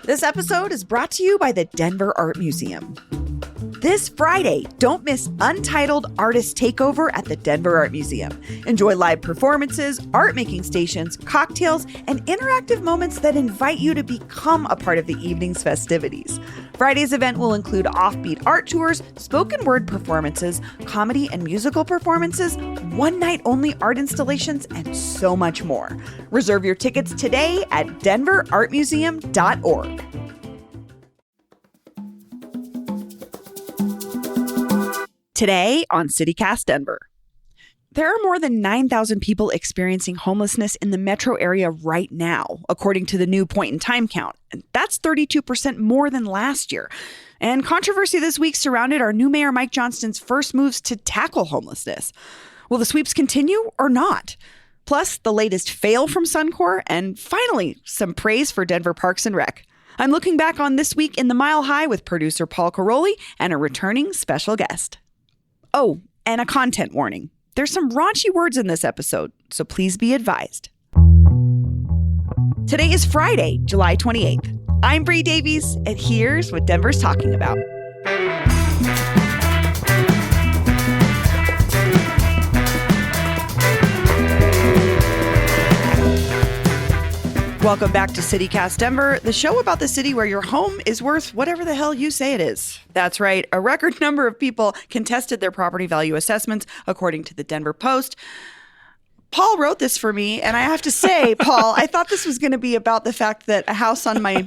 This episode is brought to you by the Denver Art Museum. This Friday, don't miss Untitled Artist Takeover at the Denver Art Museum. Enjoy live performances, art-making stations, cocktails, and interactive moments that invite you to become a part of the evening's festivities. Friday's event will include offbeat art tours, spoken word performances, comedy and musical performances, one-night-only art installations, and so much more. Reserve your tickets today at denverartmuseum.org. Today on CityCast Denver. There are more than 9,000 people experiencing homelessness in the metro area right now, according to the new point-in-time count. And that's 32% more than last year. And controversy this week surrounded our new mayor Mike Johnston's first moves to tackle homelessness. Will the sweeps continue or not? Plus, the latest fail from Suncor, and finally, some praise for Denver Parks and Rec. I'm looking back on this week in the Mile High with producer Paul Caroli and a returning special guest. Oh, and a content warning. There's some raunchy words in this episode, so please be advised. Today is Friday, July 28th. I'm Bree Davies, and here's what Denver's talking about. Welcome back to CityCast Denver, the show about the city where your home is worth whatever the hell you say it is. That's right. A record number of people contested their property value assessments, according to the Denver Post. Paul wrote this for me, and I have to say, Paul, I thought this was going to be about the fact that a house on my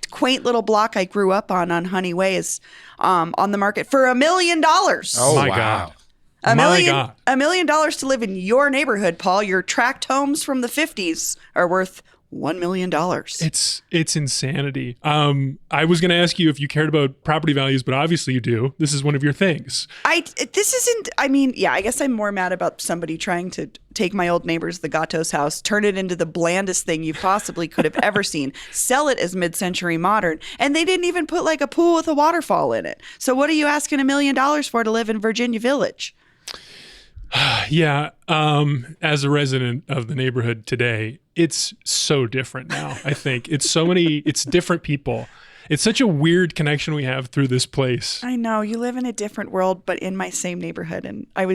quaint little block I grew up on Honey Way is on the market for $1 million. Oh, my God. $1 million to live in your neighborhood, Paul. Your tract homes from the 50s are worth $1 million. It's insanity. I was going to ask you if you cared about property values, but obviously you do. This is one of your things. I guess I'm more mad about somebody trying to take my old neighbor's, the Gatto's house, turn it into the blandest thing you possibly could have ever seen, sell it as mid-century modern, and they didn't even put like a pool with a waterfall in it. So what are you asking $1 million for to live in Virginia Village? Yeah. As a resident of the neighborhood today, it's so different now. I think it's different people. It's such a weird connection we have through this place. I know you live in a different world, but in my same neighborhood. And I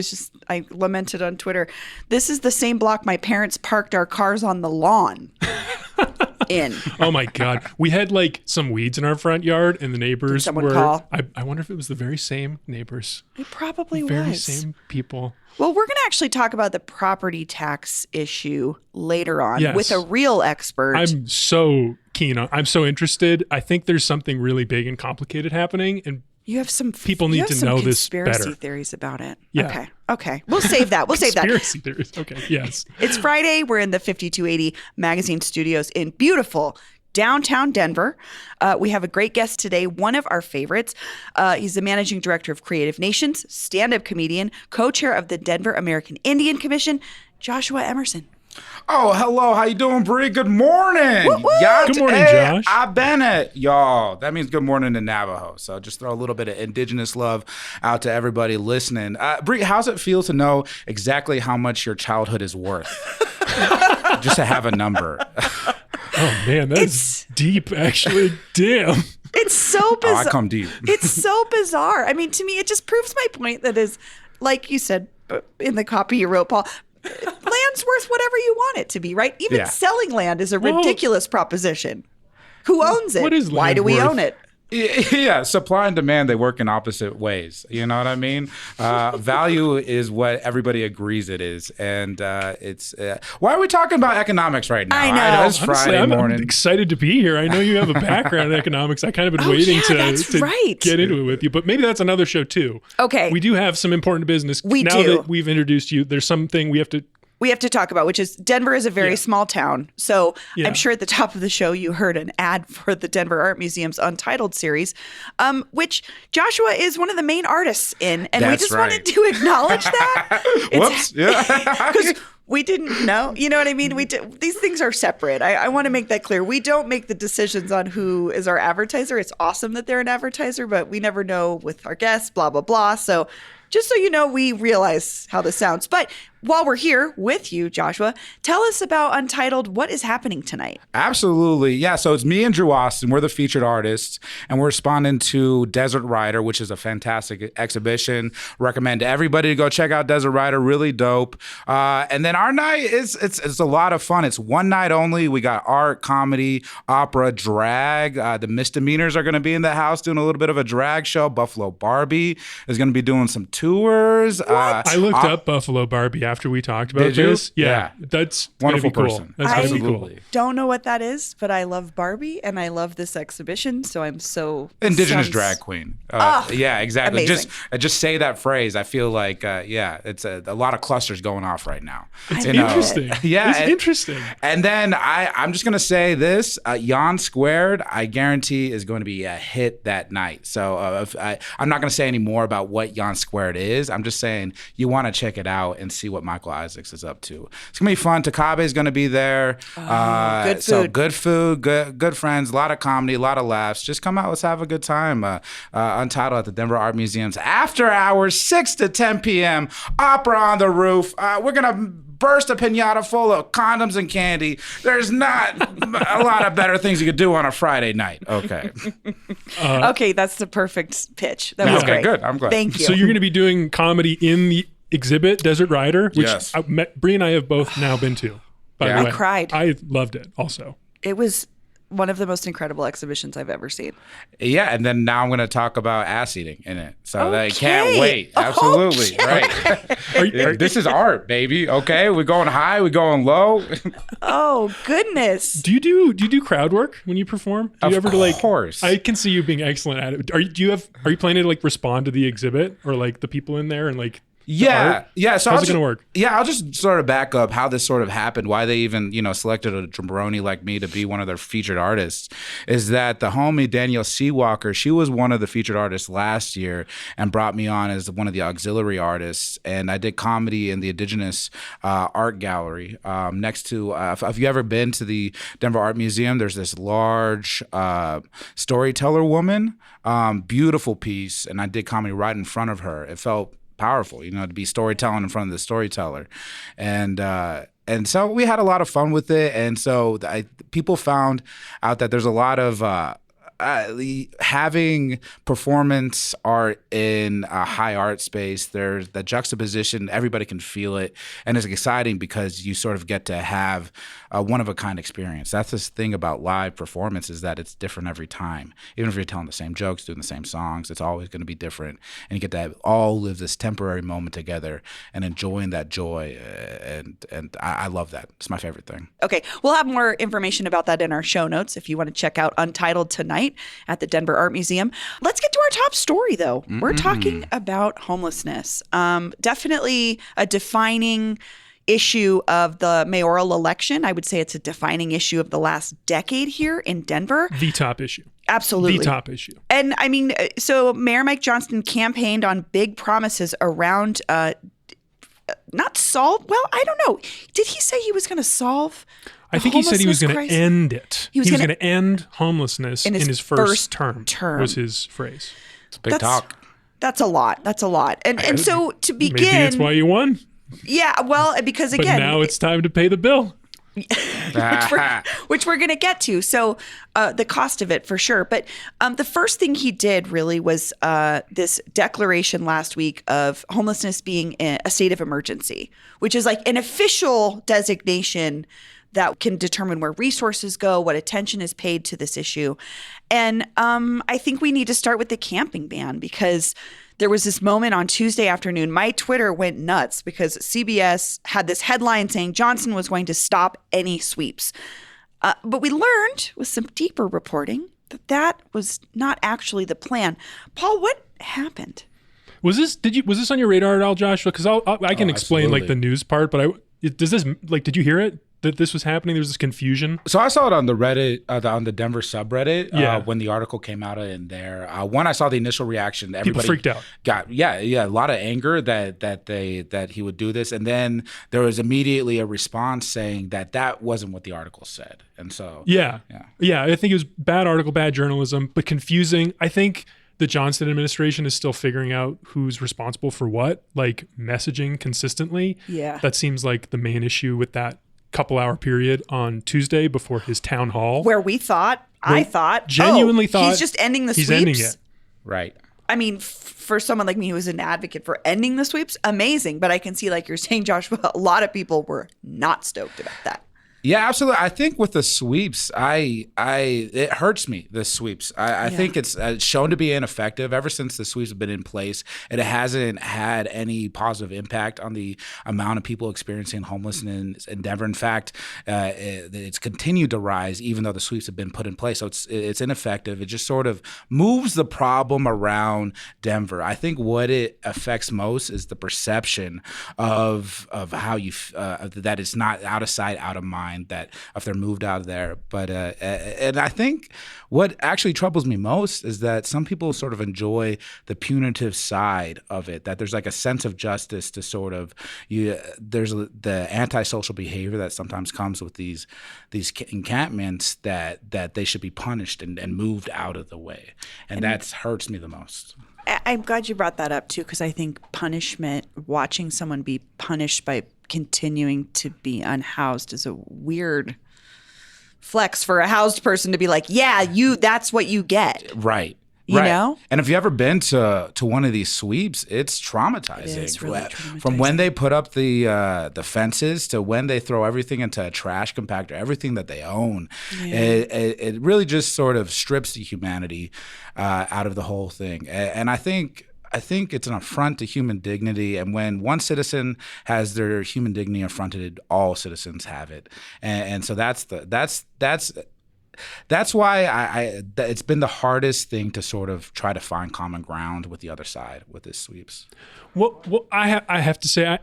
lamented on Twitter. This is the same block my parents parked our cars on the lawn in. Oh my God. We had like some weeds in our front yard and the neighbors were, call? I wonder if it was the very same neighbors. It probably was. Very same people. Well, we're going to actually talk about the property tax issue later on with a real expert. I'm so keen on. I'm so interested. I think there's something really big and complicated happening, and you have some people need to know this better. Conspiracy theories about it. Yeah. Okay. We'll save that. Conspiracy theories. Okay. Yes. It's Friday. We're in the 5280 Magazine Studios in beautiful downtown Denver. We have a great guest today, one of our favorites. He's the managing director of Creative Nations, stand-up comedian, co-chair of the Denver American Indian Commission, Joshua Emerson. Oh, hello. How you doing, Bree? Good morning. Good morning, Josh. I've been it, y'all. That means good morning to Navajo. So just throw a little bit of indigenous love out to everybody listening. Bree, how's it feel to know exactly how much your childhood is worth? Just to have a number. Oh, man, that's deep, actually. Damn. It's so bizarre. Oh, I come deep. It's so bizarre. I mean, to me, it just proves my point that is, like you said in the copy you wrote, Paul, land's worth whatever you want it to be, right? Even selling land is a ridiculous proposition. Who owns it? What is land Why do we worth? own it? Yeah, supply and demand, they work in opposite ways. You know what I mean? Value is what everybody agrees it is. And it's why are we talking about economics right now? I know. It's Friday Honestly, morning. I'm excited to be here. I know you have a background in economics. I kind of been waiting to get into it with you, but maybe that's another show too. Okay. We do have some important business. Now that we've introduced you, there's something we have to talk about, which is Denver is a very small town. So I'm sure at the top of the show, you heard an ad for the Denver Art Museum's Untitled series, which Joshua is one of the main artists in. And we just wanted to acknowledge that. Whoops. Yeah. Because we didn't know. You know what I mean? These things are separate. I want to make that clear. We don't make the decisions on who is our advertiser. It's awesome that they're an advertiser, but we never know with our guests, blah, blah, blah. So Just so you know, we realize how this sounds. But while we're here with you, Joshua, tell us about Untitled. What is happening tonight? Absolutely. Yeah. So it's me and Drew Austin. We're the featured artists, and we're responding to Desert Rider, which is a fantastic exhibition. Recommend everybody to go check out Desert Rider. Really dope. And then our night it's a lot of fun. It's one night only. We got art, comedy, opera, drag. The Misdemeanors are going to be in the house doing a little bit of a drag show. Buffalo Barbie is going to be doing some tours. I looked up Buffalo Barbie after we talked about this. Yeah. That's wonderful gonna be person. Cool. That's gonna be cool. Don't know what that is, but I love Barbie and I love this exhibition, so I'm so Indigenous drag queen. Yeah, exactly. Amazing. Just say that phrase. I feel like it's a lot of clusters going off right now. It's interesting. Yeah, it's interesting. And then I'm just gonna say this: Yon Squared, I guarantee, is going to be a hit that night. So I'm not gonna say any more about what Yon Squared is. I'm just saying you want to check it out and see what Michael Isaacs is up to. It's gonna be fun. Takabe is gonna be there. Good food. So good food, good friends, a lot of comedy, a lot of laughs. Just come out, let's have a good time. Untitled at the Denver Art Museum's after hours, 6 to 10 p.m. Opera on the roof. We're gonna burst a pinata full of condoms and candy. There's not a lot of better things you could do on a Friday night. Okay. Okay, that's the perfect pitch. That was great. Good. I'm glad. Thank you. So you're going to be doing comedy in the exhibit Desert Rider, which Yes. Bree and I have both now been to. By the way, I cried. I loved it. Also, It was one of the most incredible exhibitions I've ever seen. Yeah, and then now I'm going to talk about ass eating in it. So they Okay. can't wait. Absolutely. Right. This is art, baby. Okay. We're going high, we're going low. Oh, goodness. do you do crowd work when you perform? Do you Of ever course. I can see you being excellent at it. Are you planning to respond to the exhibit or the people in there and Yeah. So how's it gonna work? Yeah, I'll just sort of back up how this sort of happened, why they even, selected a jabroni like me to be one of their featured artists, is that the homie Danielle Seawalker, she was one of the featured artists last year and brought me on as one of the auxiliary artists. And I did comedy in the Indigenous Art Gallery next to, have you ever been to the Denver Art Museum? There's this large storyteller woman, beautiful piece. And I did comedy right in front of her. It felt powerful, to be storytelling in front of the storyteller. And so we had a lot of fun with it. And so people found out that there's a lot of having performance art in a high art space. There's the juxtaposition, everybody can feel it, and it's exciting because you sort of get to have a one-of-a-kind experience. That's the thing about live performance, is that it's different every time. Even if you're telling the same jokes, doing the same songs, it's always going to be different, and you get to all live this temporary moment together and enjoying that joy, and I love that. It's my favorite thing. Okay, we'll have more information about that in our show notes if you want to check out Untitled tonight at the Denver Art Museum. Let's get to our top story, though. We're talking about homelessness. Definitely a defining issue of the mayoral election. I would say it's a defining issue of the last decade here in Denver. The top issue. Absolutely. The top issue. And I mean, so Mayor Mike Johnston campaigned on big promises around not solve. Well, I don't know. Did he say he was going to solve? I think he said he was going to crisis? end it. He was going gonna to end homelessness in his first term. Was his phrase. It's big talk. That's a lot. That's a lot. And so to begin, maybe that's why you won. Yeah, well, because But again, now it's time to pay the bill. which we're going to get to. So the cost of it for sure. But the first thing he did really was this declaration last week of homelessness being a state of emergency, which is like an official designation that can determine where resources go, what attention is paid to this issue. And I think we need to start with the camping ban, because there was this moment on Tuesday afternoon. My Twitter went nuts because CBS had this headline saying Johnston was going to stop any sweeps. But we learned with some deeper reporting that was not actually the plan. Paul, what happened? Was this on your radar at all, Joshua? Because I can explain absolutely. the news part, but did you hear it? That this was happening? There was this confusion. So I saw it on the Reddit, on the Denver subreddit, Yeah. when the article came out in there. When I saw the initial reaction, everybody freaked out. Got a lot of anger that he would do this, and then there was immediately a response saying that wasn't what the article said, and so Yeah. I think it was bad article, bad journalism, but confusing. I think the Johnston administration is still figuring out who's responsible for what, like messaging consistently. Yeah. That seems like the main issue with that couple-hour period on Tuesday before his town hall. Where I thought, genuinely thought he's just ending the he's sweeps. ending it. Right. I mean, for someone like me who is an advocate for ending the sweeps, amazing. But I can see, like you're saying, Joshua, a lot of people were not stoked about that. Yeah, absolutely. I think with the sweeps, it hurts me, the sweeps. I think it's shown to be ineffective ever since the sweeps have been in place. It hasn't had any positive impact on the amount of people experiencing homelessness in Denver. In fact, it's continued to rise even though the sweeps have been put in place. So it's ineffective. It just sort of moves the problem around Denver. I think what it affects most is the perception of how you that it's not out of sight, out of mind. That if they're moved out of there. But and I think what actually troubles me most is that some people sort of enjoy the punitive side of it, that there's like a sense of justice to sort of there's the antisocial behavior that sometimes comes with these encampments that they should be punished and moved out of the way. And that hurts me the most. I'm glad you brought that up too, because I think punishment, watching someone be punished by continuing to be unhoused is a weird flex for a housed person to be like, yeah, that's what you get. Right. You know? And if you ever been to one of these sweeps, it's traumatizing. It is really traumatizing. From when they put up the fences to when they throw everything into a trash compactor, everything that they own, it really just sort of strips the humanity out of the whole thing. And I think it's an affront to human dignity, and when one citizen has their human dignity affronted, all citizens have it, and so that's why it's been the hardest thing to sort of try to find common ground with the other side with this sweeps. Well, I have to say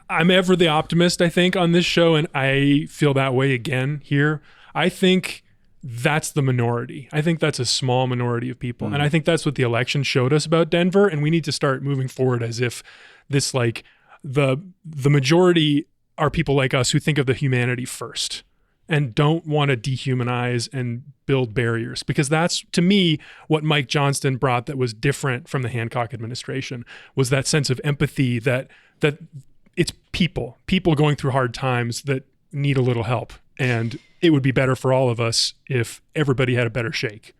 I'm ever the optimist, I think, on this show, and I feel that way again here. I think that's the minority. I think that's a small minority of people. And I think that's what the election showed us about Denver. And we need to start moving forward as if this, like, the majority are people like us who think of the humanity first and don't want to dehumanize and build barriers. Because that's, to me, what Mike Johnston brought that was different from the Hancock administration, was that sense of empathy that it's people going through hard times that need a little help. And it would be better for all of us if everybody had a better shake.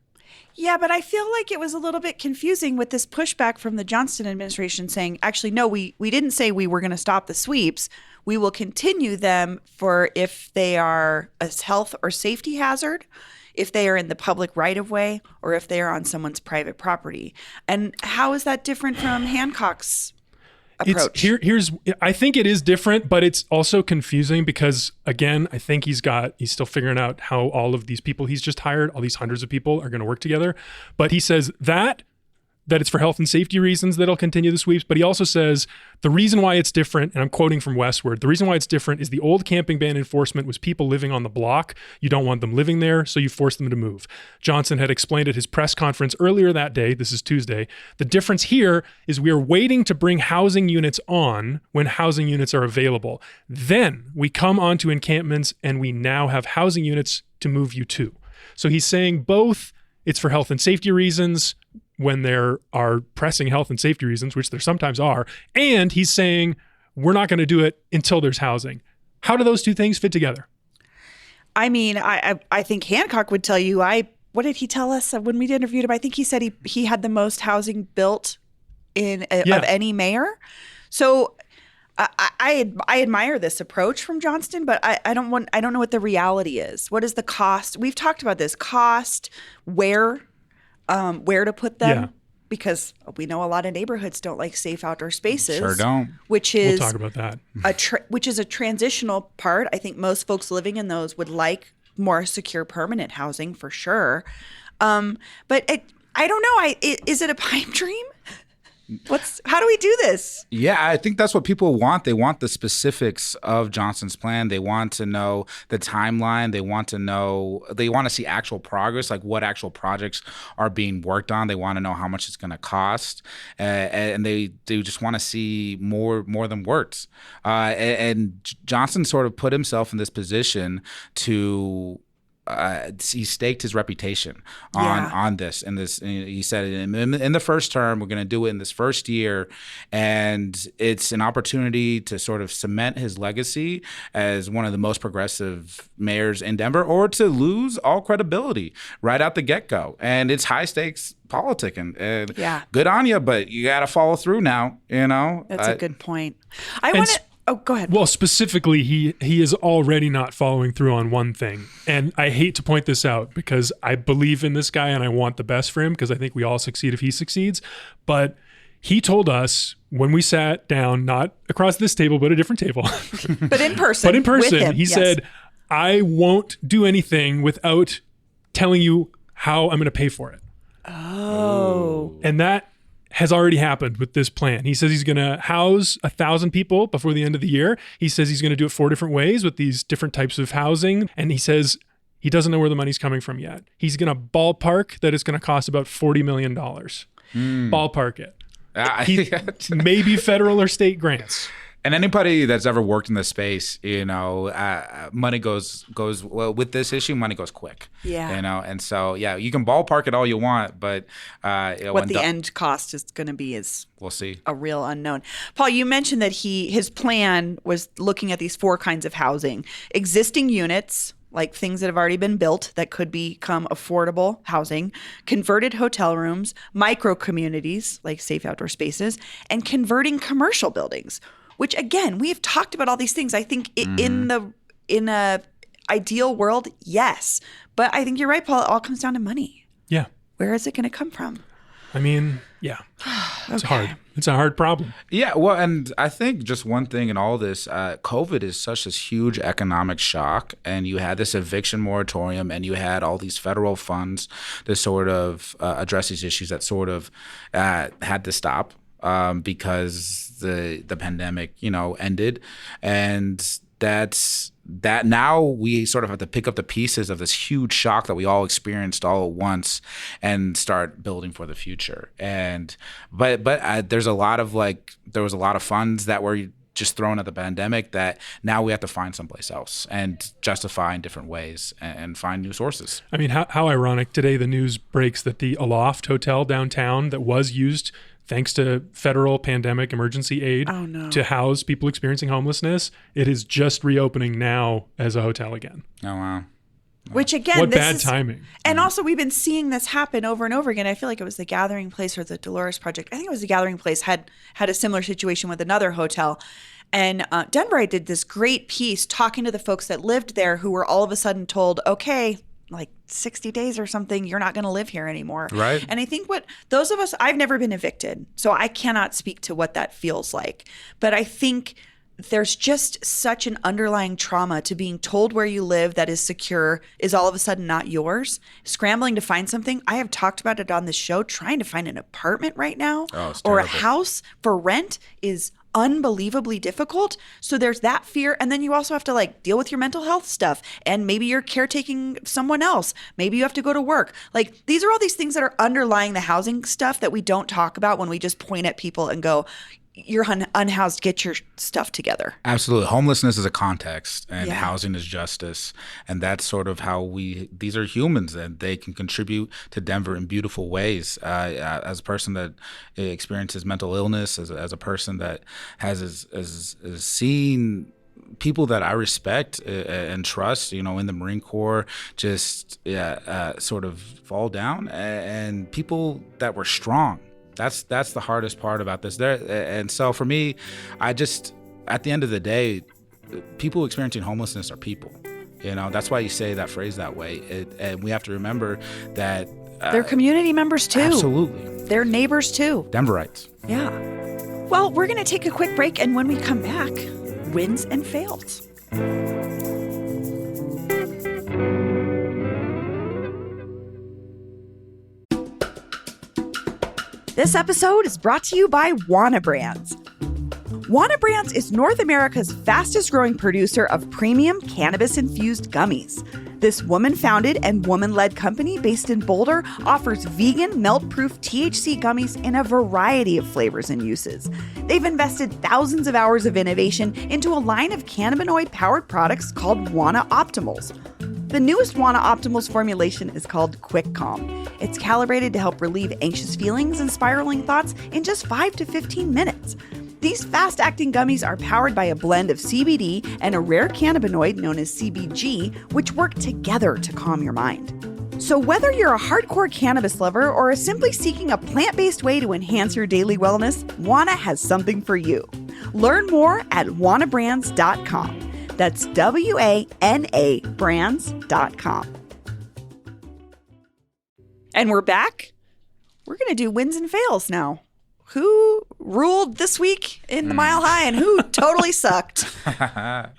Yeah, but I feel like it was a little bit confusing with this pushback from the Johnston administration saying, actually, no, we didn't say we were going to stop the sweeps. We will continue them for if they are a health or safety hazard, if they are in the public right-of-way, or if they are on someone's private property. And how is that different from Hancock's approach? I think it is different, but it's also confusing because, again, I think he's still figuring out how all of these people he's just hired, all these hundreds of people, are going to work together. But he says that it's for health and safety reasons that he'll continue the sweeps. But he also says the reason why it's different, and I'm quoting from Westward, the reason why it's different is the old camping ban enforcement was people living on the block. You don't want them living there, so you force them to move. Johnson had explained at his press conference earlier that day, this is Tuesday, the difference here is we are waiting to bring housing units on when housing units are available. Then we come onto encampments and we now have housing units to move you to. So he's saying both it's for health and safety reasons, when there are pressing health and safety reasons, which there sometimes are, and he's saying we're not going to do it until there's housing. How do those two things fit together? I mean, I think Hancock would tell you, what did he tell us when we interviewed him? I think he said he had the most housing built of any mayor. So I admire this approach from Johnston, but I don't know what the reality is. What is the cost? We've talked about this cost, where to put them, because we know a lot of neighborhoods don't like safe outdoor spaces. Sure don't. We'll talk about that. Which is a transitional part. I think most folks living in those would like more secure permanent housing for sure. But I don't know. Is it a pipe dream? How do we do this? Yeah, I think that's what people want. They want the specifics of Johnston's plan. They want to know the timeline. They want to see actual progress, like what actual projects are being worked on. They want to know how much it's going to cost. And they just want to see more than words. And Johnston sort of put himself in this position to he staked his reputation on this. And this, he said in the first term, we're going to do it in this first year, and it's an opportunity to sort of cement his legacy as one of the most progressive mayors in Denver, or to lose all credibility right out the get-go. And it's high stakes politicking. And good on you, but you got to follow through now. That's a good point. I want to. Oh, go ahead. Well, specifically, he is already not following through on one thing. And I hate to point this out because I believe in this guy and I want the best for him because I think we all succeed if he succeeds. But he told us when we sat down, not across this table, but a different table. But in person. With him, he said, I won't do anything without telling you how I'm going to pay for it. Oh. And that has already happened with this plan. He says he's going to house 1,000 people before the end of the year. He says he's going to do it 4 different ways with these different types of housing. And he says he doesn't know where the money's coming from yet. He's going to ballpark that it's going to cost about $40 million. Ballpark it. Maybe federal or state grants. And anybody that's ever worked in this space, money goes well with this issue. Money goes quick. Yeah. And so you can ballpark it all you want, but what the end cost is going to be is we'll see. A real unknown. Paul, you mentioned that his plan was looking at these 4 kinds of housing: existing units, like things that have already been built that could become affordable housing, converted hotel rooms, micro communities like safe outdoor spaces, and converting commercial buildings. Which, again, we have talked about all these things. I think in a ideal world, yes. But I think you're right, Paul. It all comes down to money. Yeah. Where is it going to come from? I mean, yeah. It's hard. It's a hard problem. Yeah, well, and I think just one thing in all this, COVID is such this huge economic shock, and you had this eviction moratorium, and you had all these federal funds to sort of address these issues that sort of had to stop. Because the pandemic, ended, and that now we sort of have to pick up the pieces of this huge shock that we all experienced all at once and start building for the future. And but there was a lot of funds that were just thrown at the pandemic that now we have to find someplace else and justify in different ways and find new sources. I mean, how ironic today the news breaks that the Aloft Hotel downtown that was used thanks to federal pandemic emergency aid to house people experiencing homelessness, it is just reopening now as a hotel again. Oh, wow. Which again, what bad timing. And also we've been seeing this happen over and over again. I feel like it was the Gathering Place or the Dolores Project. I think it was the Gathering Place had a similar situation with another hotel. And Denverite did this great piece talking to the folks that lived there who were all of a sudden told, okay, like 60 days or something, you're not going to live here anymore. Right. And I think those of us, I've never been evicted, so I cannot speak to what that feels like. But I think there's just such an underlying trauma to being told where you live that is secure is all of a sudden not yours. Scrambling to find something. I have talked about it on this show. Trying to find an apartment right now or a house for rent is unbelievably difficult. So there's that fear. And then you also have to deal with your mental health stuff. And maybe you're caretaking someone else. Maybe you have to go to work. These are all these things that are underlying the housing stuff that we don't talk about when we just point at people and go, you're unhoused, get your stuff together. Absolutely. Homelessness is a context and housing is justice. And that's sort of how these are humans and they can contribute to Denver in beautiful ways. As a person that experiences mental illness, as a person that has seen people that I respect and trust, in the Marine Corps, just sort of fall down, and people that were strong. That's the hardest part about this. And so for me, at the end of the day, people experiencing homelessness are people. That's why you say that phrase that way. And we have to remember that they're community members too. Absolutely. They're neighbors too. Denverites. Yeah. Well, we're going to take a quick break, and when we come back, wins and fails. This episode is brought to you by Wana Brands. Wana Brands is North America's fastest growing producer of premium cannabis-infused gummies. This woman-founded and woman-led company based in Boulder offers vegan, melt-proof THC gummies in a variety of flavors and uses. They've invested thousands of hours of innovation into a line of cannabinoid-powered products called Wana Optimals. The newest Wana Optimals formulation is called Quick Calm. It's calibrated to help relieve anxious feelings and spiraling thoughts in just 5 to 15 minutes. These fast-acting gummies are powered by a blend of CBD and a rare cannabinoid known as CBG, which work together to calm your mind. So whether you're a hardcore cannabis lover or are simply seeking a plant-based way to enhance your daily wellness, Wana has something for you. Learn more at wanabrands.com. That's WANA brands.com. And we're back. We're going to do wins and fails now. Who ruled this week in the Mile High and who totally sucked?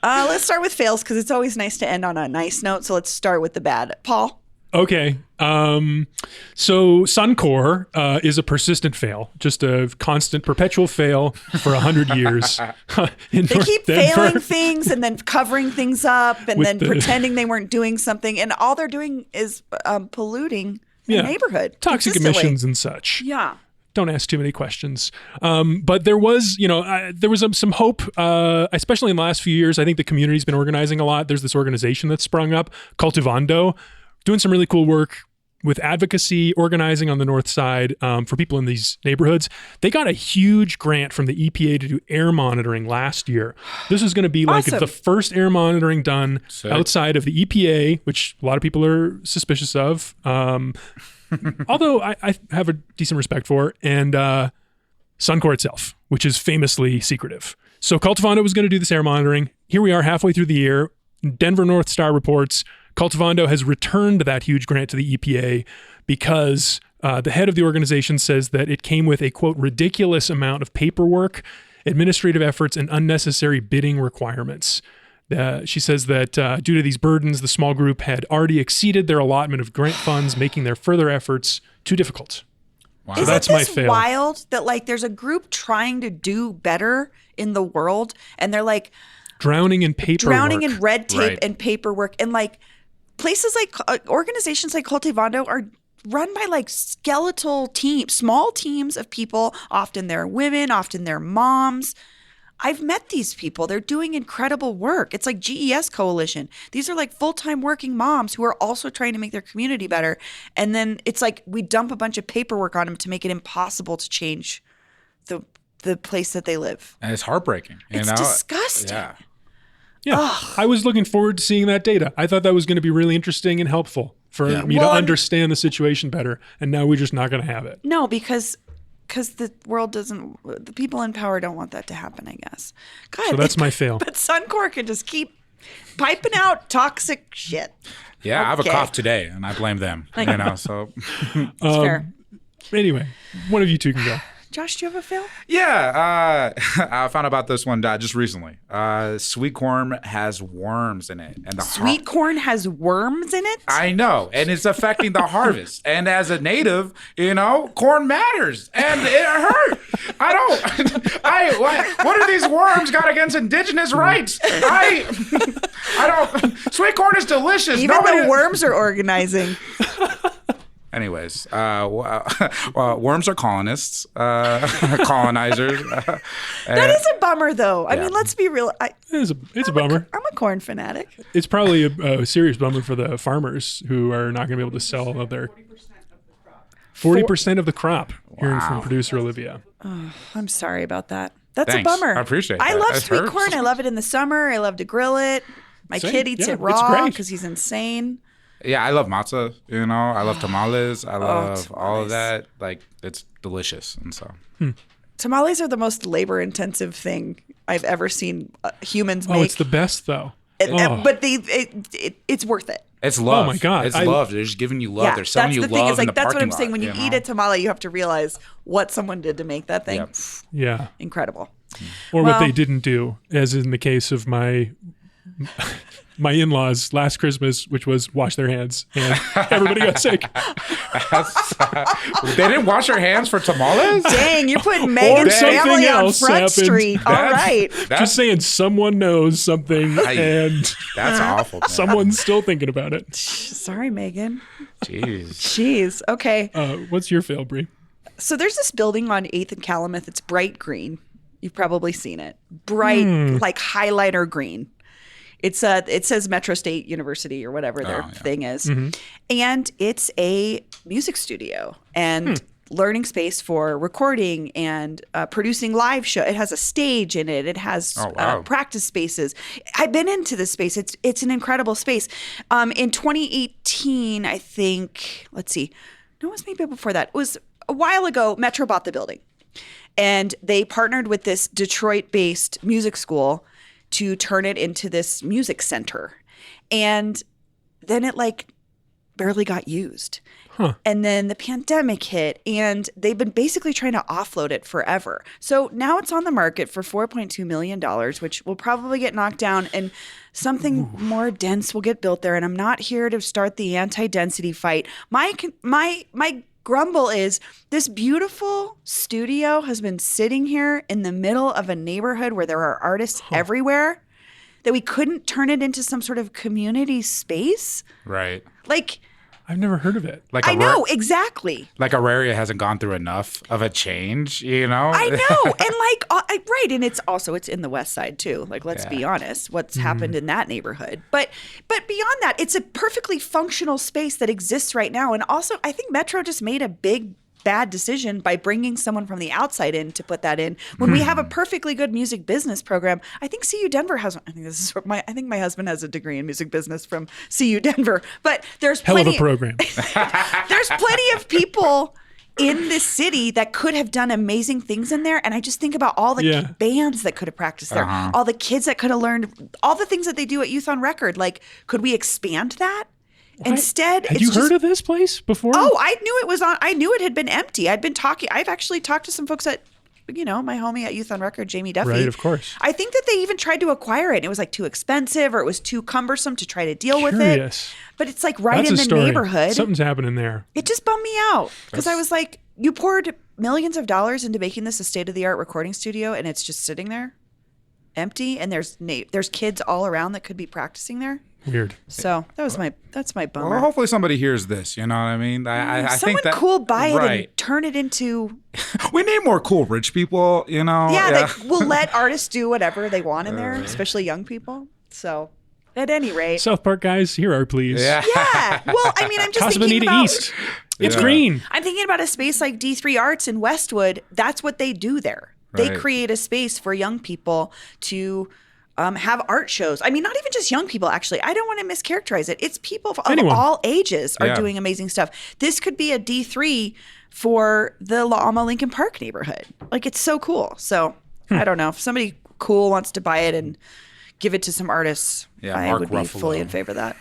Let's start with fails because it's always nice to end on a nice note. So let's start with the bad. Paul? Okay. So Suncor is a persistent fail, just a constant, perpetual fail for 100 years. They keep failing things and then covering things up and then pretending they weren't doing something. And all they're doing is polluting the neighborhood. Toxic emissions and such. Yeah. Don't ask too many questions. But there was, some hope, especially in the last few years. I think the community's been organizing a lot. There's this organization that's sprung up, Cultivando, doing some really cool work with advocacy, organizing on the north side for people in these neighborhoods. They got a huge grant from the EPA to do air monitoring last year. This is going to be like the first air monitoring done outside of the EPA, which a lot of people are suspicious of. Although I have a decent respect for, and Suncor itself, which is famously secretive. So Cultivando was going to do this air monitoring. Here we are halfway through the year. Denver North Star reports Cultivando has returned that huge grant to the EPA because the head of the organization says that it came with a, quote, ridiculous amount of paperwork, administrative efforts, and unnecessary bidding requirements. She says that due to these burdens, the small group had already exceeded their allotment of grant funds, making their further efforts too difficult. Wow. So that's my fail. Wild that like there's a group trying to do better in the world, and they're like drowning in paperwork, drowning in red tape and paperwork, and like places like organizations like Cultivando are run by like skeletal teams, small teams of people. Often they're women, often they're moms. I've met these people. They're doing incredible work. It's like GES Coalition. These are like full-time working moms who are also trying to make their community better. And then it's like we dump a bunch of paperwork on them to make it impossible to change the place that they live. And it's heartbreaking. It's disgusting. Yeah. Ugh. I was looking forward to seeing that data. I thought that was going to be really interesting and helpful for me to understand the situation better. And now we're just not going to have it. No, because the world doesn't, the people in power don't want that to happen, I guess. God, so that's my fail. But Suncor can just keep piping out toxic shit. Yeah, I have a cough today, and I blame them. So. It's fair. Anyway, one of you two can go. Josh, do you have a fail? Yeah, I found out about this one just recently. Sweet corn has worms in it, and sweet corn has worms in it. I know, and it's affecting the harvest. And as a native, corn matters, and it hurt. What do these worms got against indigenous rights? I don't. Sweet corn is delicious. Even the worms are organizing. Anyways, worms are colonists, colonizers. That is a bummer, though. I mean, let's be real. It's a bummer. I'm a corn fanatic. It's probably a serious bummer for the farmers who are not going to be able to sell all of their 40% of the crop. Hearing from producer Olivia. Oh, I'm sorry about that. That's Thanks. a bummer. I appreciate that. I love sweet corn. I love it in the summer. I love to grill it. My kid eats it raw because he's insane. Yeah, I love matzah, I love tamales. I love all of that. Like, it's delicious. And so. Tamales are the most labor-intensive thing I've ever seen humans make. Oh, it's the best, though. But it's worth it. It's love. Oh, my God. It's love. They're just giving you love. Yeah, They're selling you love in the that's what I'm parking saying. lot, When you eat a tamale, you have to realize what someone did to make that thing. Yep. Incredible. Or what they didn't do, as in the case of my my in-laws last Christmas, which was wash their hands, and everybody got sick. They didn't wash their hands for tamales? Dang, you're putting Megan's family on Front happened. Street. All right. Just saying, someone knows something, and that's awful. Man. Someone's still thinking about it. Sorry, Megan. Jeez. Okay. What's your fail, Brie? So there's this building on 8th and Calumet. It's bright green. You've probably seen it. Bright, like highlighter green. It says Metro State University or whatever their thing is. Mm-hmm. And it's a music studio and learning space for recording and producing live show. It has a stage in it. It has practice spaces. I've been into this space. It's an incredible space. In 2018, I think, let's see. No, it was maybe before that. It was a while ago, Metro bought the building. And they partnered with this Detroit-based music school to turn it into this music center. And then it barely got used. Huh. And then the pandemic hit, and they've been basically trying to offload it forever. So now it's on the market for $4.2 million, which will probably get knocked down, and something more dense will get built there. And I'm not here to start the anti-density fight. My grumble is this beautiful studio has been sitting here in the middle of a neighborhood where there are artists everywhere, that we couldn't turn it into some sort of community space. Right. I've never heard of it. I know, exactly. Like Auraria hasn't gone through enough of a change, you know? I know. And right. And it's in the West Side too. Let's be honest, what's happened in that neighborhood. But beyond that, it's a perfectly functional space that exists right now. And also, I think Metro just made a big bad decision by bringing someone from the outside in to put that in when we have a perfectly good music business program. I think CU Denver has one. I think my husband has a degree in music business from CU Denver, but there's hell of a program. There's plenty of people in this city that could have done amazing things in there. And I just think about all the bands that could have practiced there, all the kids that could have learned, all the things that they do at Youth on Record. Could we expand that? Instead, had you heard of this place before? Oh, I knew it had been empty. I've actually talked to some folks at, my homie at Youth on Record, Jamie Duffy. Right, of course. I think that they even tried to acquire it, and it was too expensive, or it was too cumbersome to try to deal with it. But it's right in the neighborhood. Something's happening there. It just bummed me out because I was like, you poured millions of dollars into making this a state-of-the-art recording studio, and it's just sitting there, empty, and there's kids all around that could be practicing there. Weird. So that's my bummer. Well, hopefully somebody hears this. You know what I mean? I think that cool buy it and turn it into. We need more cool rich people. You know? Yeah, that will let artists do whatever they want in there, especially young people. So, at any rate, South Park guys, here are please. Yeah. Well, I'm just Casa thinking Bonita about East. It's green. I'm thinking about a space like D3 Arts in Westwood. That's what they do there. They create a space for young people to. Have art shows. Not even just young people, actually. I don't want to mischaracterize it. It's people of all ages are doing amazing stuff. This could be a D3 for the La Alma Lincoln Park neighborhood. It's so cool. So I don't know. If somebody cool wants to buy it and give it to some artists, I would be fully in favor of that.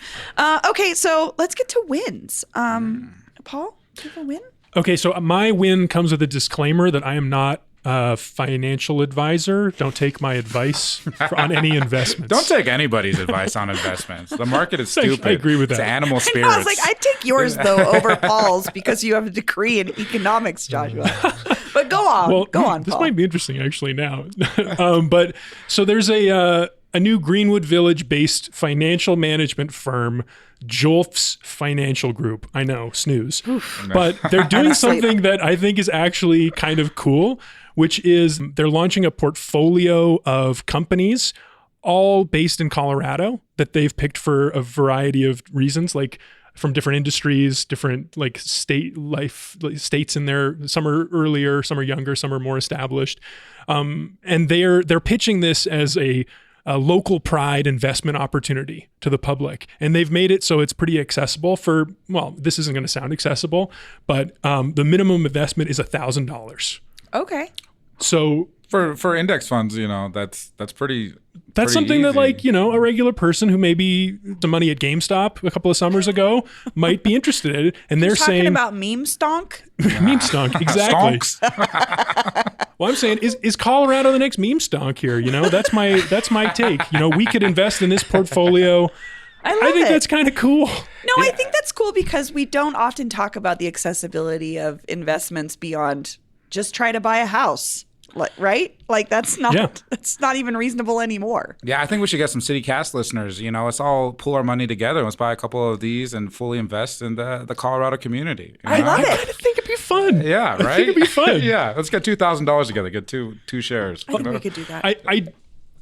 Okay, so let's get to wins. Paul, do you have a win? Okay, so my win comes with a disclaimer that I am not a financial advisor. Don't take my advice on any investments. Don't take anybody's advice on investments. The market is stupid. I agree with that. It's animal spirits. I was I'd take yours though over Paul's because you have a degree in economics, Joshua. But go on. Well, go on, this Paul. might be interesting actually now. But so there's a new Greenwood Village-based financial management firm, Jolf's Financial Group. I know, snooze. But they're doing something that I think is actually kind of cool, which is they're launching a portfolio of companies all based in Colorado that they've picked for a variety of reasons, from different industries, different states in there. Some are earlier, some are younger, some are more established. And they're pitching this as a local pride investment opportunity to the public. And they've made it so it's pretty accessible this isn't going to sound accessible, but the minimum investment is $1,000. Okay. So For index funds, that's pretty. That's pretty something that, easy. like, a regular person who maybe the money at GameStop a couple of summers ago might be interested in. And they're talking saying about meme stonk. meme stonk, exactly. Stonks. Well, I'm saying is Colorado the next meme stonk here? That's my take. We could invest in this portfolio. I think that's kind of cool. No, I think that's cool because we don't often talk about the accessibility of investments beyond just try to buy a house. Right? Like that's not even reasonable anymore. Yeah, I think we should get some CityCast listeners. Let's all pull our money together. Let's buy a couple of these and fully invest in the Colorado community. I love it. I think it'd be fun. Yeah, right. I think it'd be fun. Yeah, let's get $2,000 together. Get two shares. I think we could do that.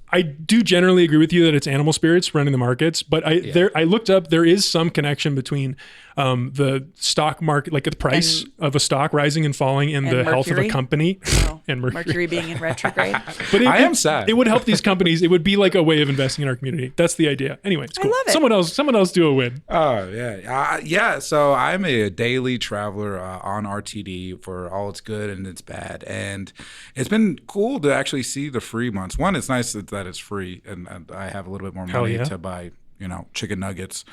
I do generally agree with you that it's animal spirits running the markets, but I looked up, there is some connection between the stock market, like the price of a stock rising and falling, and the health of a company. And Mercury being in retrograde. But I am sad. It would help these companies. It would be like a way of investing in our community. That's the idea. Anyway, it's cool. I love it. Someone else do a win. Oh, yeah. Yeah, so I'm a daily traveler on RTD for all its good and its bad. And it's been cool to actually see the free months. One, it's nice that it's free and I have a little bit more money to buy chicken nuggets,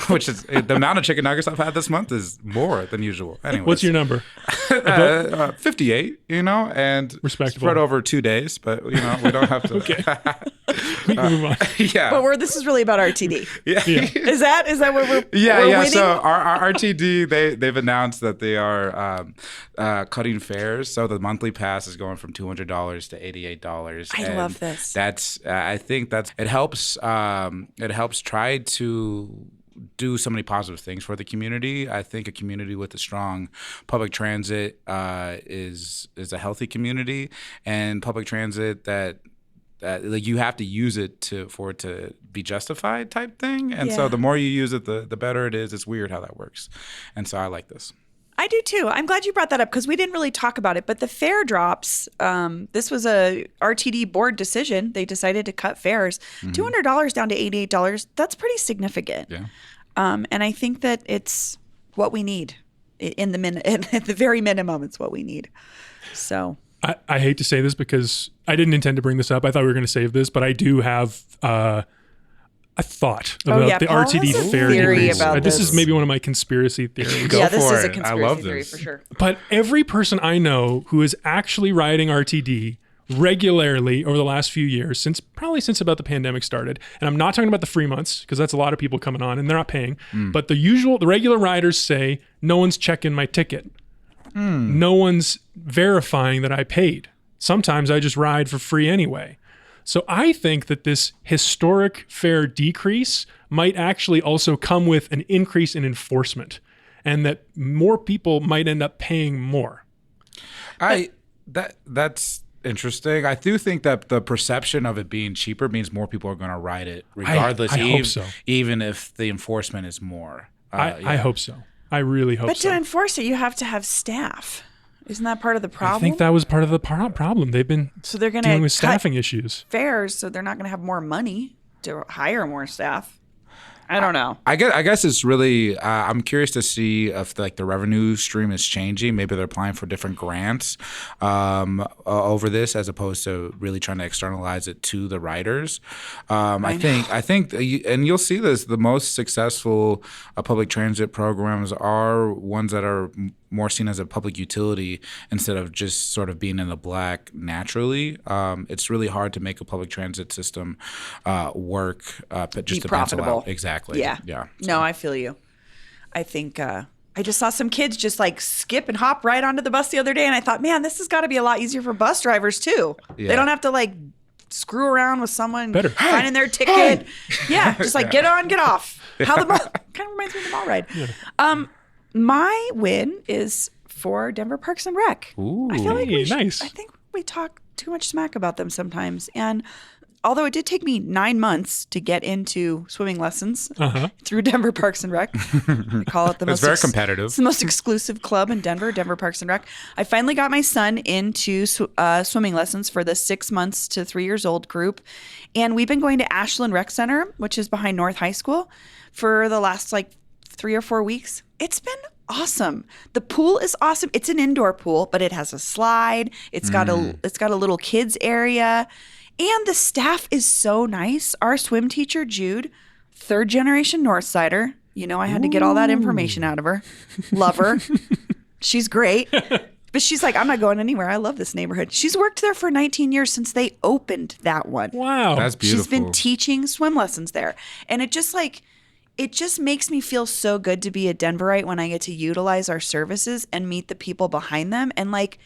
which is the amount of chicken nuggets I've had this month is more than usual. Anyways. What's your number? 58, and respectable. Spread over 2 days, but we don't have to. Okay. We can move on. Yeah. But this is really about RTD. Yeah. Is that what we're we're winning? So our RTD, they've announced that they are cutting fares. So the monthly pass is going from $200 to $88. I love this. That's I think it helps try to do so many positive things for the community. I think a community with a strong public transit is a healthy community, and public transit that like you have to use it for it to be justified type thing. And so the more you use it, the better it is. It's weird how that works. And so I like this. I do too. I'm glad you brought that up because we didn't really talk about it. But the fare drops, this was a RTD board decision. They decided to cut fares. $200 down to $88. That's pretty significant. Yeah. And I think that it's what we need at the very minimum. It's what we need. So I hate to say this because I didn't intend to bring this up. I thought we were going to save this, but I do have a thought about the Paul RTD has a fare theory decrease. about this this is maybe one of my conspiracy theories. Go this for is a it. conspiracy I love theory this. for sure. But every person I know who is actually riding RTD regularly over the last few years, since about the pandemic started, and I'm not talking about the free months because that's a lot of people coming on and they're not paying, but the regular riders say, no one's checking my ticket. No one's verifying that I paid. Sometimes I just ride for free anyway. So I think that this historic fare decrease might actually also come with an increase in enforcement, and that more people might end up paying more. That's interesting. I do think that the perception of it being cheaper means more people are going to ride it regardless. I hope so. Even if the enforcement is more. I hope so. I really hope But so. to enforce it, you have to have staff. Isn't that part of the problem? I think that was part of the problem. They've been they're going dealing to with staffing issues. fares, so they're not going to have more money to hire more staff. I don't know. I guess it's really. I'm curious to see if the revenue stream is changing. Maybe they're applying for different grants over this, as opposed to really trying to externalize it to the riders. I think, and you'll see this. The most successful public transit programs are ones that are more seen as a public utility instead of just sort of being in the black naturally. It's really hard to make a public transit system work, but just to profitable. Exactly. Yeah. So. No, I feel you. I think I just saw some kids just like skip and hop right onto the bus the other day, and I thought, man, this has got to be a lot easier for bus drivers too. Yeah. They don't have to like screw around with someone finding their ticket. Hey. Yeah, just like get on, get off. How the bus kind of reminds me of the ball ride. Yeah. My win is for Denver Parks and Rec. Ooh, I feel like nice. I think we talk too much smack about them sometimes, and although it did take me 9 months to get into swimming lessons through Denver Parks and Rec. I call it the most very competitive. It's the most exclusive club in Denver Parks and Rec. I finally got my son into swimming lessons for the 6 months to 3 years old group. And we've been going to Ashland Rec Center, which is behind North High School, for the last 3 or 4 weeks. It's been awesome. The pool is awesome. It's an indoor pool, but it has a slide. It's got a little kids area. And the staff is so nice. Our swim teacher, Jude, 3rd generation Northsider. You know, I had to get all that information out of her. Love her. She's great. But she's like, I'm not going anywhere. I love this neighborhood. She's worked there for 19 years since they opened that one. Wow. That's beautiful. She's been teaching swim lessons there. And it just makes me feel so good to be a Denverite when I get to utilize our services and meet the people behind them. And like,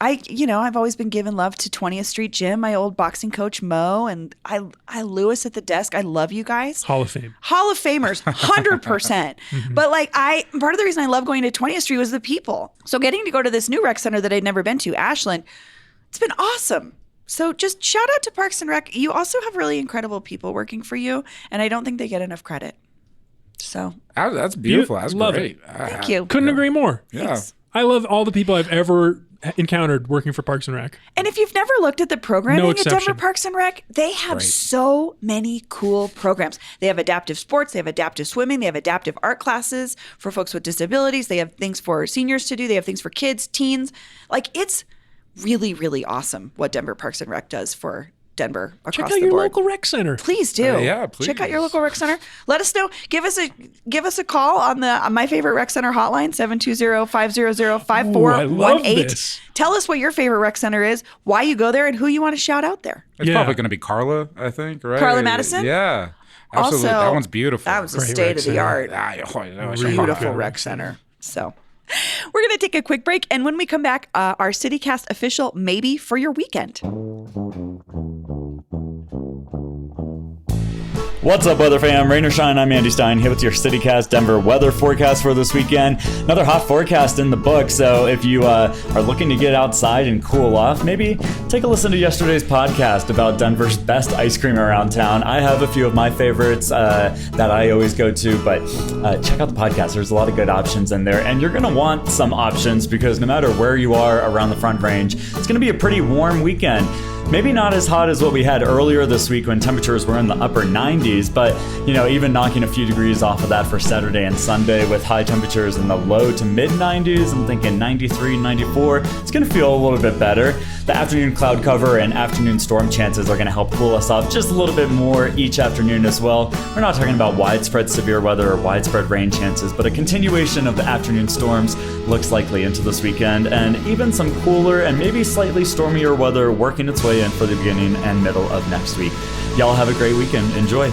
I've always been giving love to 20th Street Gym, my old boxing coach, Mo, and I Lewis at the desk. I love you guys. Hall of Fame. Hall of Famers, 100%. But like part of the reason I love going to 20th Street was the people. So getting to go to this new rec center that I'd never been to, Ashland, it's been awesome. So just shout out to Parks and Rec. You also have really incredible people working for you, and I don't think they get enough credit. So that's beautiful. That's love great. thank you. Couldn't agree more. Yeah. Thanks. I love all the people I've ever encountered working for Parks and Rec. And if you've never looked at the programming No at Denver exception. Parks and Rec, they have Great. so many cool programs. They have adaptive sports, they have adaptive swimming, they have adaptive art classes for folks with disabilities, they have things for seniors to do, they have things for kids, teens. Like, it's really, really awesome what Denver Parks and Rec does for Denver across Check out the your board. local rec center. Please do. Yeah, Check out please. your local rec center. Let us know. Give us a call on the My Favorite Rec Center hotline, 720-500-5418. Ooh, I love this. Tell us what your favorite rec center is, why you go there, and who you want to shout out there. It's Yeah. probably going to be Carla, I think, right? Carla Madison? Yeah. Absolutely. Also, that one's beautiful. That was a Great state rec of the art, beautiful good rec center. So we're going to take a quick break. And when we come back, our CityCast official maybe for your weekend. What's up, weather fam? Rain or shine, I'm Andy Stein here with your CityCast Denver weather forecast for this weekend. Another hot forecast in the book, so if you are looking to get outside and cool off, maybe take a listen to yesterday's podcast about Denver's best ice cream around town. I have a few of my favorites that I always go to, but check out the podcast. There's a lot of good options in there, and you're going to want some options because no matter where you are around the Front Range, it's going to be a pretty warm weekend. Maybe not as hot as what we had earlier this week when temperatures were in the upper 90s, but even knocking a few degrees off of that for Saturday and Sunday with high temperatures in the low to mid 90s. I'm thinking 93, 94. It's going to feel a little bit better. The afternoon cloud cover and afternoon storm chances are going to help cool us off just a little bit more each afternoon as well. We're not talking about widespread severe weather or widespread rain chances, but a continuation of the afternoon storms looks likely into this weekend, and even some cooler and maybe slightly stormier weather working its way in for the beginning and middle of next week. Y'all have a great weekend. Enjoy.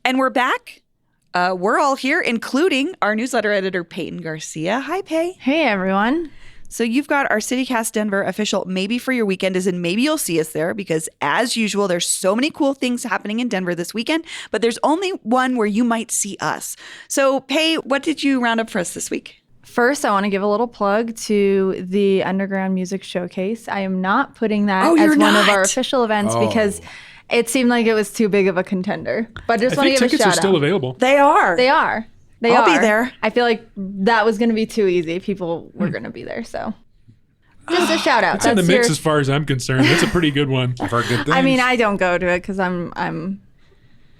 And we're back. We're all here, including our newsletter editor, Peyton Garcia. Hi, Pay. Hey, everyone. So you've got our CityCast Denver official maybe for your weekend, as in maybe you'll see us there, because as usual, there's so many cool things happening in Denver this weekend, but there's only one where you might see us. So Pay, what did you round up for us this week? First, I want to give a little plug to the Underground Music Showcase. I am not putting that Oh, as you're one of our not? official events because it seemed like it was too big of a contender. But I just I want to think give a tickets shout are still out. available. They are. They are. They I'll are. be there. I feel like that was going to be too easy. People were going to be there, so just a shout out. It's in the mix as far as I'm concerned. That's a pretty good one. I've heard good things. I mean, I don't go to it because I'm an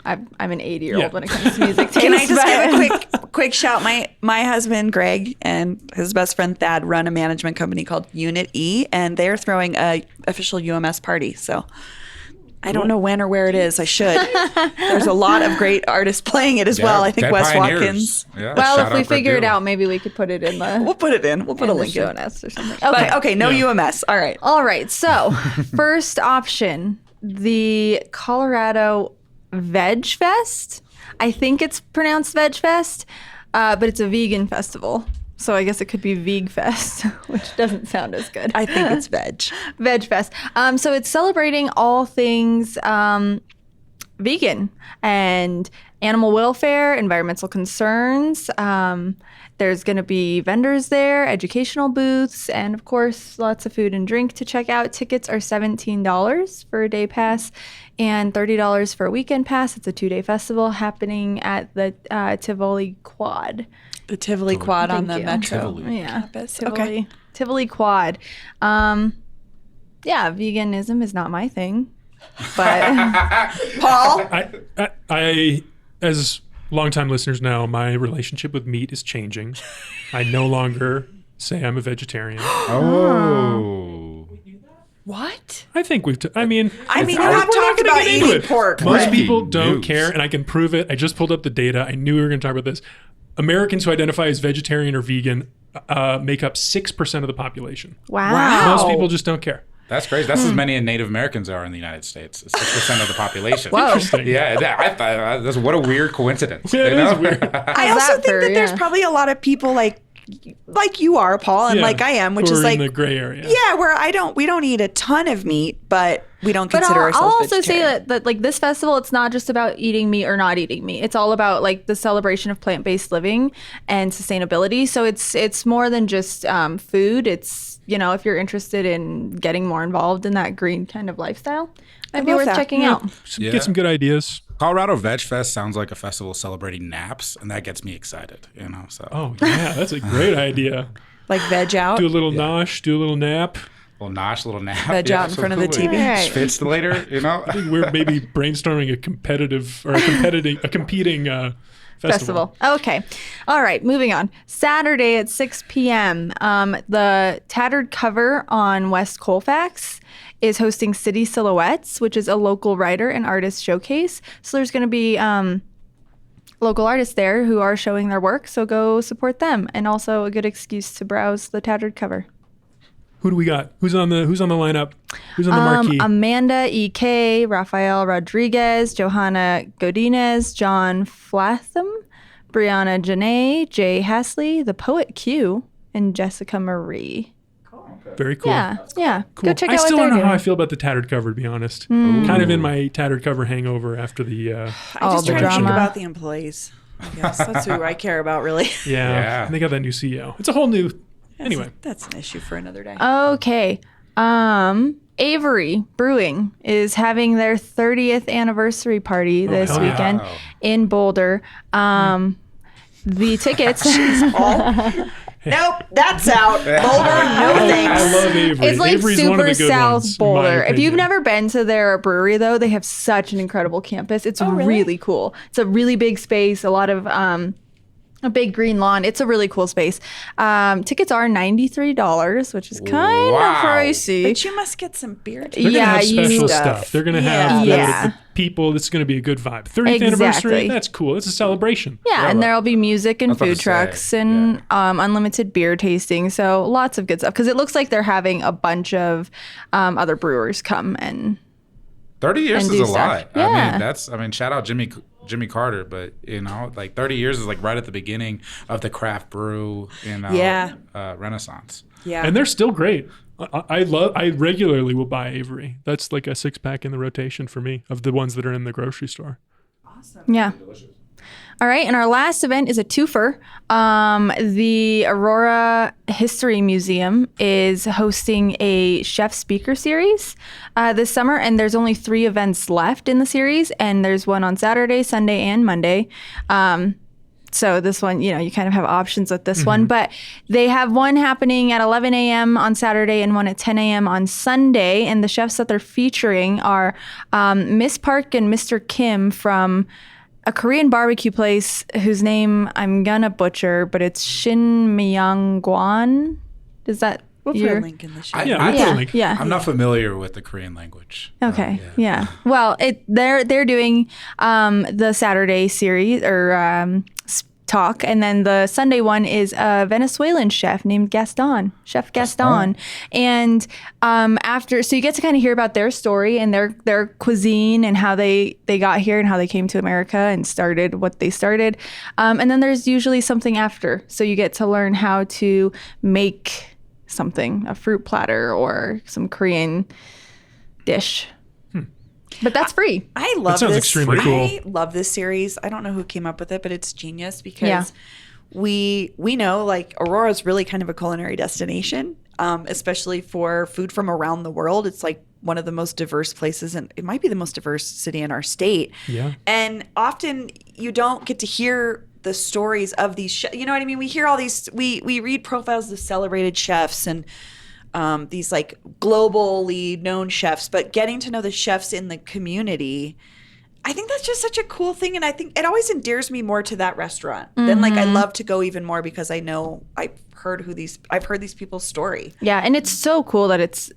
80-year-old Yeah. when it comes to music taste. Can I just but- give a quick shout? My husband Greg and his best friend Thad run a management company called Unit E, and they're throwing a official UMS party. So I don't know when or where it is. I should. There's a lot of great artists playing it as Yeah, well. I think Dead Wes Pioneers. Watkins. Yeah, Well, shout if we out Greg figure it Deal. out, maybe we could put it in the We'll put it in. We'll put a in the link show in. notes or something. But okay, no Yeah. UMS. All right. All right. So, first option, the Colorado Veg Fest. I think it's pronounced Veg Fest, but it's a vegan festival. So I guess it could be Veg Fest, which doesn't sound as good. I think it's veg. Veg Fest. So it's celebrating all things vegan and animal welfare, environmental concerns. There's going to be vendors there, educational booths, and of course, lots of food and drink to check out. Tickets are $17 for a day pass and $30 for a weekend pass. It's a 2-day festival happening at the Tivoli Quad. The Tivoli Quad on the Thank you. Metro Yeah, campus. Tivoli, Okay. Tivoli Quad. Yeah, veganism is not my thing. But Paul? I as longtime listeners know, my relationship with meat is changing. I no longer say I'm a vegetarian. Oh. What? I think we've. I mean, I mean, you we're have not talked gonna about get into eating it. pork. Most Breaking people don't news. care, and I can prove it. I just pulled up the data. I knew we were going to talk about this. Americans who identify as vegetarian or vegan make up 6% of the population. wow. Most people just don't care. That's crazy. That's as many Native Americans are in the United States. 6% of the population. Whoa. Interesting. Yeah, I thought that's what a weird coincidence. Yeah, it you know? is weird. I also that think for- that there's yeah. probably a lot of people like you are, Paul, and Yeah, like I am, which who is are like in the gray area. yeah, where we don't eat a ton of meat, but we don't But consider I'll ourselves also say vegetarian. that like this festival, it's not just about eating meat or not eating meat. It's all about like the celebration of plant-based living and sustainability. So it's more than just food. It's, you know, if you're interested in getting more involved in that green kind of lifestyle, might be love worth that. checking out. Yeah. Get some good ideas. Colorado Veg Fest sounds like a festival celebrating naps, and that gets me excited. You know, so Oh yeah, that's a great idea. Like veg out. Do a little nosh, do a little nap. little nosh, little nap. Veg out in front of the absolutely. TV. Right. Fits later, you know. We're maybe brainstorming a competitive or a competing festival. Okay. All right. Moving on. Saturday at 6 p.m. The Tattered Cover on West Colfax is hosting City Silhouettes, which is a local writer and artist showcase. So there's going to be local artists there who are showing their work. So go support them, and also a good excuse to browse the Tattered Cover. Who do we got? Who's on the lineup? Who's on the marquee? Amanda E.K., Rafael Rodriguez, Johanna Godinez, John Flatham, Brianna Janae, Jay Hasley, the Poet Q, and Jessica Marie. Very cool. Yeah. Cool. Go check I out still what don't they're know how I doing. feel about the tattered cover, to be honest. Kind of in my tattered cover hangover after the. I all just the try to think drama. about the employees. I guess that's who I care about, really. Yeah. They got that new CEO. It's a whole new. Anyway. That's an issue for another day. Okay. Avery Brewing is having their 30th anniversary party this hell yeah. weekend Wow. in Boulder. The tickets. Nope, that's out. Boulder, no I thanks. love Avery. It's like Avery's one of super the good South ones, in my Boulder. If you've opinion. never been to their brewery, though, they have such an incredible campus. It's really cool. It's a really big space, a lot of a big green lawn. It's a really cool space. Tickets are $93, which is kind Wow. of pricey. But you must get some beer. They're going to Yeah, have you special stuff. stuff. They're going to have Yeah. the people. This is going to be a good vibe. 30th anniversary. Exactly. That's cool. It's a celebration. Yeah, and there'll be music and I was about food to say, trucks and unlimited beer tasting. So lots of good stuff. Because it looks like they're having a bunch of other brewers come and 30 years And is do a stuff. lot. Yeah. Shout out Jimmy Carter, but you know, like 30 years is like right at the beginning of the craft brew, renaissance. Yeah. And they're still great. I regularly will buy Avery. That's like a 6-pack in the rotation for me of the ones that are in the grocery store. yeah. All right, and our last event is a twofer. The Aurora History Museum is hosting a chef speaker series this summer, and there's only 3 events left in the series, and there's one on Saturday, Sunday, and Monday. So this one, you know, you kind of have options with this one, but they have one happening at 11 a.m. on Saturday and one at 10 a.m. on Sunday, and the chefs that they're featuring are Miss Park and Mr. Kim from a Korean barbecue place whose name I'm gonna butcher, but it's Shin Myung-gwan. Is that We'll put your... a link in the show. Yeah, we'll put a link. Yeah. I'm not familiar with the Korean language. Okay. Yeah. Well, they're doing the Saturday series or talk, and then the Sunday one is a Venezuelan chef named Chef Gaston. And after, so you get to kind of hear about their story and their cuisine and how they got here and how they came to America and started what they started. And then there's usually something after, so you get to learn how to make something, a fruit platter or some Korean dish. But that's free. I love sounds this. extremely cool. I love this series. I don't know who came up with it, but it's genius because Yeah. we know like Aurora is really kind of a culinary destination, especially for food from around the world. It's like one of the most diverse places, and it might be the most diverse city in our state. Yeah. And often you don't get to hear the stories of these chefs. You know what I mean? We hear all these, we read profiles of celebrated chefs and these like globally known chefs, but getting to know the chefs in the community, I think that's just such a cool thing. And I think it always endears me more to that restaurant. Then like I love to go even more because I know I've heard these people's story. Yeah, and it's so cool that it's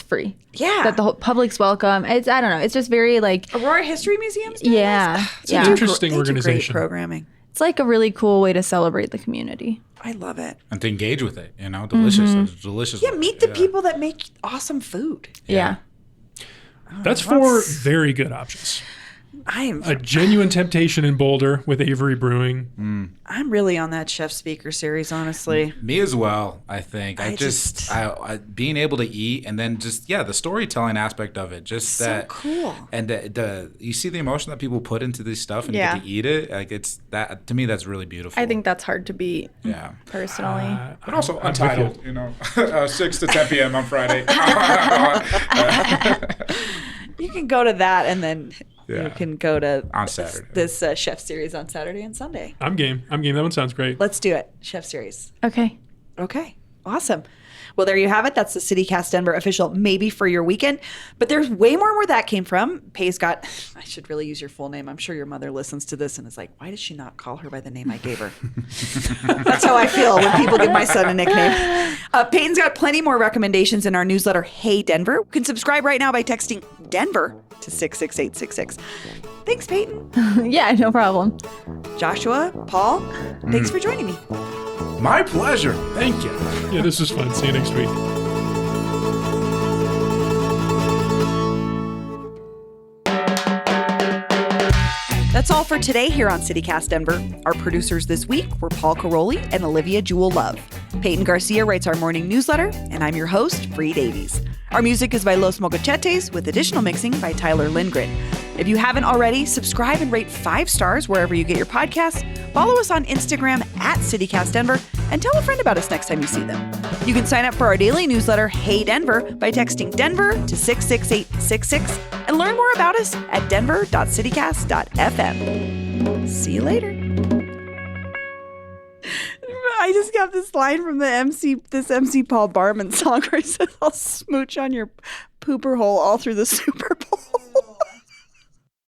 free. Yeah. That the whole public's welcome. It's, I don't know, it's just very like Aurora History Museum's doing this? it's an interesting organization. Great programming. It's like a really cool way to celebrate the community. I love it. And to engage with it, delicious. It's delicious. Yeah, meet the people that make awesome food. Yeah. That's four very good options. A Genuine Temptation in Boulder with Avery Brewing. I'm really on that Chef Speaker series, honestly. Me as well, I think. I being able to eat and then just, the storytelling aspect of it. Just so that. Cool. And you see the emotion that people put into this stuff and you get to eat it. Like it's that, to me, that's really beautiful. I think that's hard to beat. Yeah. Personally. But also Untitled, 6 to 10 p.m. on Friday. You can go to that and then you can go to on Saturday. This Chef series on Saturday and Sunday. I'm game. That one sounds great. Let's do it. Chef series. Okay. Awesome. Well, there you have it. That's the CityCast Denver official maybe for your weekend. But there's way more where that came from. Pay's got, I should really use your full name. I'm sure your mother listens to this and is like, why does she not call her by the name I gave her? That's how I feel when people give my son a nickname. Peyton's got plenty more recommendations in our newsletter, Hey Denver. You can subscribe right now by texting Denver to 66866. Thanks, Peyton. Yeah, no problem. Joshua, Paul, thanks for joining me. My pleasure. Thank you. Yeah, this was fun. See you next week. That's all for today here on CityCast Denver. Our producers this week were Paul Caroli and Olivia Jewel Love. Peyton Garcia writes our morning newsletter, and I'm your host, Bree Davies. Our music is by Los Mogochetes, with additional mixing by Tyler Lindgren. If you haven't already, subscribe and rate 5 stars wherever you get your podcasts. Follow us on Instagram at CityCast Denver, and tell a friend about us next time you see them. You can sign up for our daily newsletter, Hey Denver, by texting Denver to 66866 and learn more about us at denver.citycast.fm. See you later. I just got this line from this MC Paul Barman song where he says, I'll smooch on your pooper hole all through the Super Bowl.